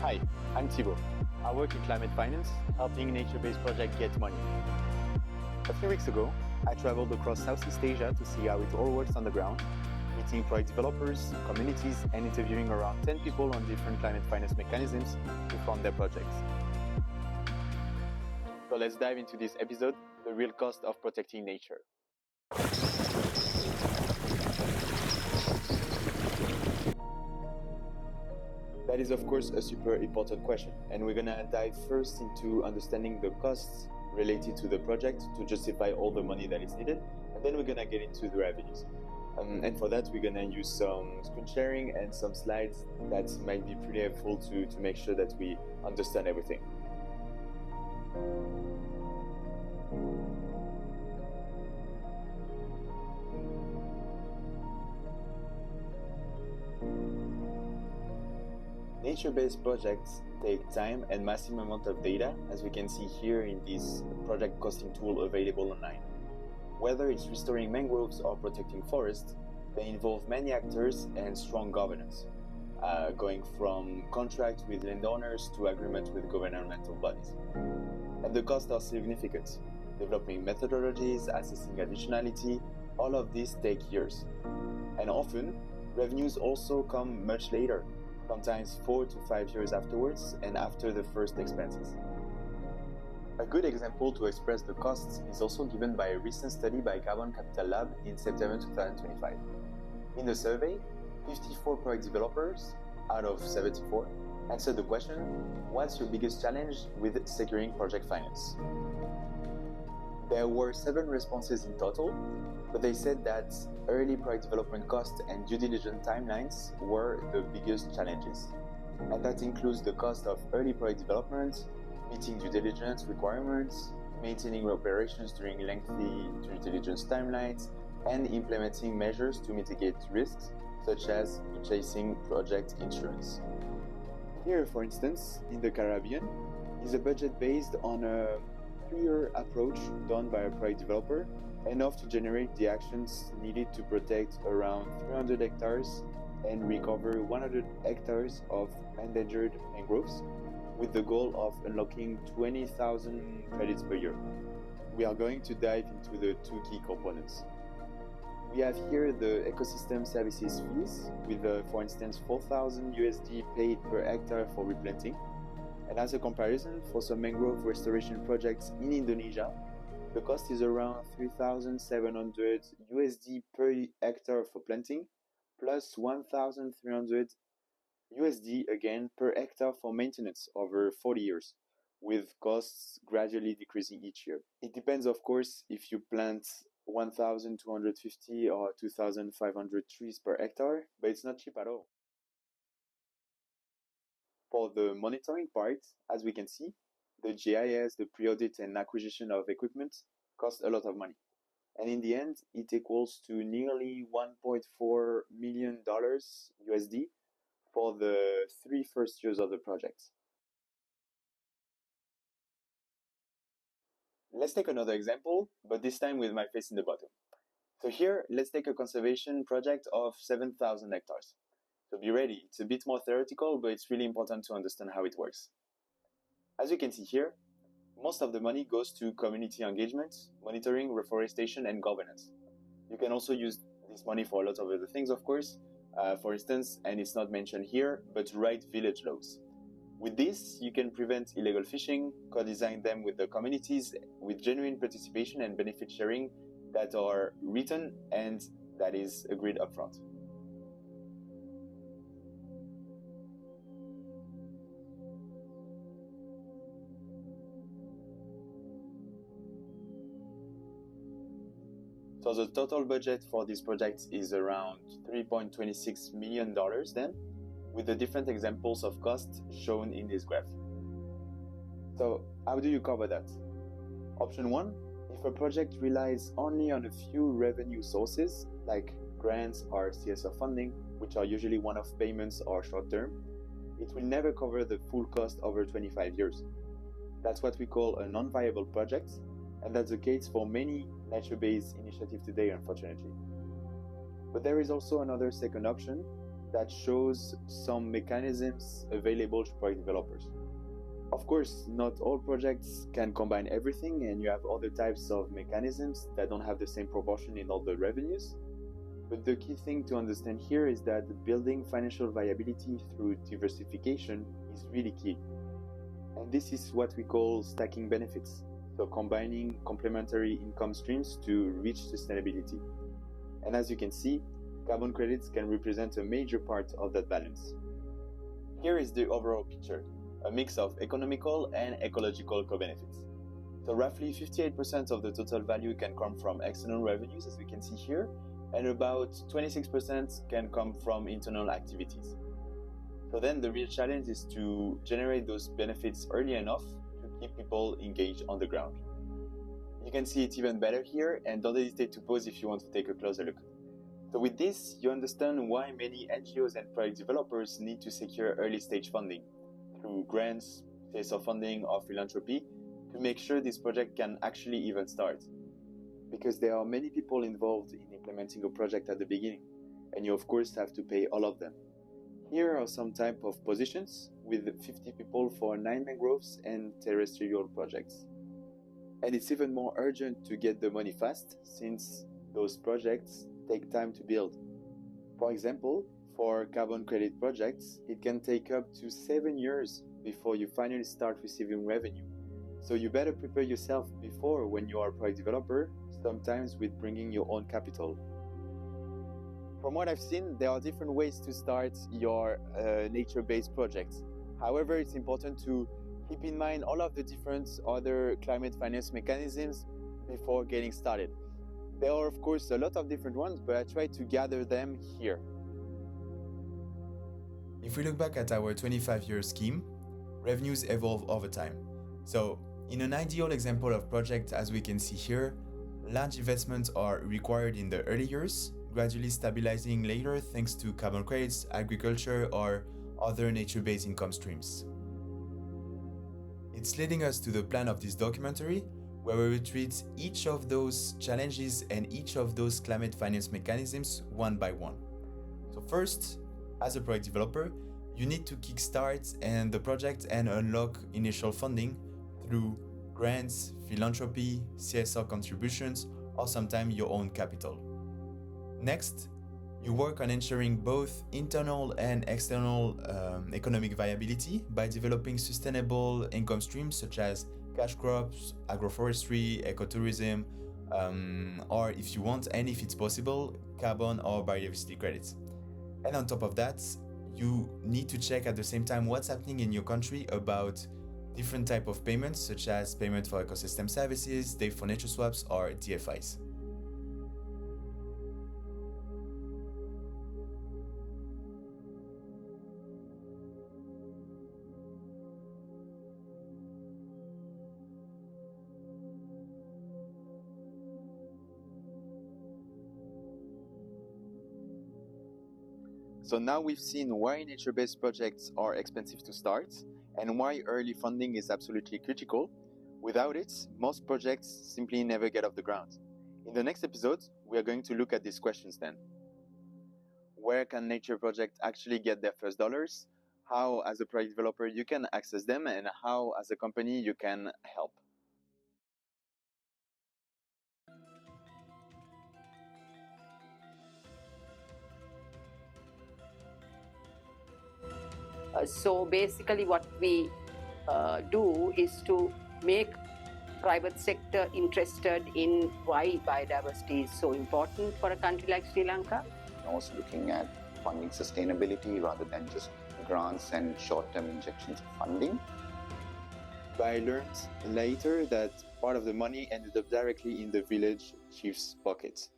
Hi, I'm Thibaut. I work in climate finance, helping nature-based projects get money. A few weeks ago, I traveled across Southeast Asia to see how it all works on the ground, meeting project developers, communities, and interviewing around 10 people on different climate finance mechanisms to fund their projects. So let's dive into this episode, the real cost of protecting nature. That is, of course, a super important question, and we're gonna dive first into understanding the costs related to the project to justify all the money that is needed, and then we're gonna get into the revenues. And for that, we're gonna use some screen sharing and some slides that might be pretty helpful to make sure that we understand everything. Nature-based projects take time and massive amount of data, as we can see here in this project costing tool available online. Whether it's restoring mangroves or protecting forests, they involve many actors and strong governance, going from contract with landowners to agreement with governmental bodies. And the costs are significant. Developing methodologies, assessing additionality, all of this take years. And often, revenues also come much later, sometimes 4 to 5 years afterwards and after the first expenses. A good example to express the costs is also given by a recent study by Carbon Capital Lab in September 2025. In the survey, 54 project developers out of 74 answered the question, what's your biggest challenge with securing project finance? There were 7 responses in total, but they said that early project development costs and due diligence timelines were the biggest challenges. And that includes the cost of early project development, meeting due diligence requirements, maintaining operations during lengthy due diligence timelines, and implementing measures to mitigate risks, such as purchasing project insurance. Here, for instance, in the Caribbean, is a budget based on a 3-year approach done by a project developer, enough to generate the actions needed to protect around 300 hectares and recover 100 hectares of endangered mangroves, with the goal of unlocking 20,000 credits per year. We are going to dive into the 2 key components. We have here the ecosystem services fees, with for instance $4,000 paid per hectare for replanting. And as a comparison, for some mangrove restoration projects in Indonesia, the cost is around $3,700 per hectare for planting, plus $1,300 again per hectare for maintenance over 40 years, with costs gradually decreasing each year. It depends, of course, if you plant 1,250 or 2,500 trees per hectare, but it's not cheap at all. For the monitoring part, as we can see, the GIS, the pre-audit and acquisition of equipment cost a lot of money. And in the end, it equals to nearly $1.4 million USD for the 3 first years of the project. Let's take another example, but this time with my face in the bottom. So here, let's take a conservation project of 7,000 hectares. So be ready, it's a bit more theoretical, but it's really important to understand how it works. As you can see here, most of the money goes to community engagement, monitoring, reforestation, and governance. You can also use this money for a lot of other things, of course. For instance, and it's not mentioned here, but write village laws. With this, you can prevent illegal fishing, co-design them with the communities, with genuine participation and benefit sharing that are written and that is agreed upfront. So the total budget for this project is around $3.26 million then, with the different examples of costs shown in this graph. So how do you cover that? Option 1, if a project relies only on a few revenue sources, like grants or CSR funding, which are usually one-off payments or short-term, it will never cover the full cost over 25 years. That's what we call a non-viable project, and that's the case for many nature-based initiatives today, unfortunately. But there is also another second option, that shows some mechanisms available to project developers. Of course, not all projects can combine everything, and you have other types of mechanisms that don't have the same proportion in all the revenues. But the key thing to understand here is that building financial viability through diversification is really key. And this is what we call stacking benefits, so combining complementary income streams to reach sustainability. And as you can see, carbon credits can represent a major part of that balance. Here is the overall picture, a mix of economical and ecological co-benefits. So roughly 58% of the total value can come from external revenues, as we can see here, and about 26% can come from internal activities. So then the real challenge is to generate those benefits early enough to keep people engaged on the ground. You can see it even better here, and don't hesitate to pause if you want to take a closer look. So with this, you understand why many NGOs and project developers need to secure early stage funding through grants, CSR funding, or philanthropy to make sure this project can actually even start. Because there are many people involved in implementing a project at the beginning, and you of course have to pay all of them. Here are some type of positions with 50 people for 9 mangroves and terrestrial projects. And it's even more urgent to get the money fast, since those projects take time to build. For example, for carbon credit projects, it can take up to 7 years before you finally start receiving revenue. So you better prepare yourself before when you are a project developer, sometimes with bringing your own capital. From what I've seen, there are different ways to start your nature-based projects. However, it's important to keep in mind all of the different other climate finance mechanisms before getting started. There are, of course, a lot of different ones, but I try to gather them here. If we look back at our 25-year scheme, revenues evolve over time. So, in an ideal example of project, as we can see here, large investments are required in the early years, gradually stabilizing later thanks to carbon credits, agriculture, or other nature-based income streams. It's leading us to the plan of this documentary, where we will treat each of those challenges and each of those climate finance mechanisms one by one. So first, as a project developer, you need to kickstart and the project and unlock initial funding through grants, philanthropy, CSR contributions, or sometimes your own capital. Next, you work on ensuring both internal and external economic viability by developing sustainable income streams such as cash crops, agroforestry, ecotourism, or if you want, and if it's possible, carbon or biodiversity credits. And on top of that, you need to check at the same time what's happening in your country about different type of payments, such as payment for ecosystem services, day for nature swaps, or DFIs. So now we've seen why nature-based projects are expensive to start and why early funding is absolutely critical. Without it, most projects simply never get off the ground. In the next episode, we are going to look at these questions then. Where can nature projects actually get their first dollars? How, as a project developer, you can access them, and how, as a company, you can help. So basically what we do is to make private sector interested in why biodiversity is so important for a country like Sri Lanka. Also looking at funding sustainability rather than just grants and short-term injections of funding. But I learned later that part of the money ended up directly in the village chief's pocket.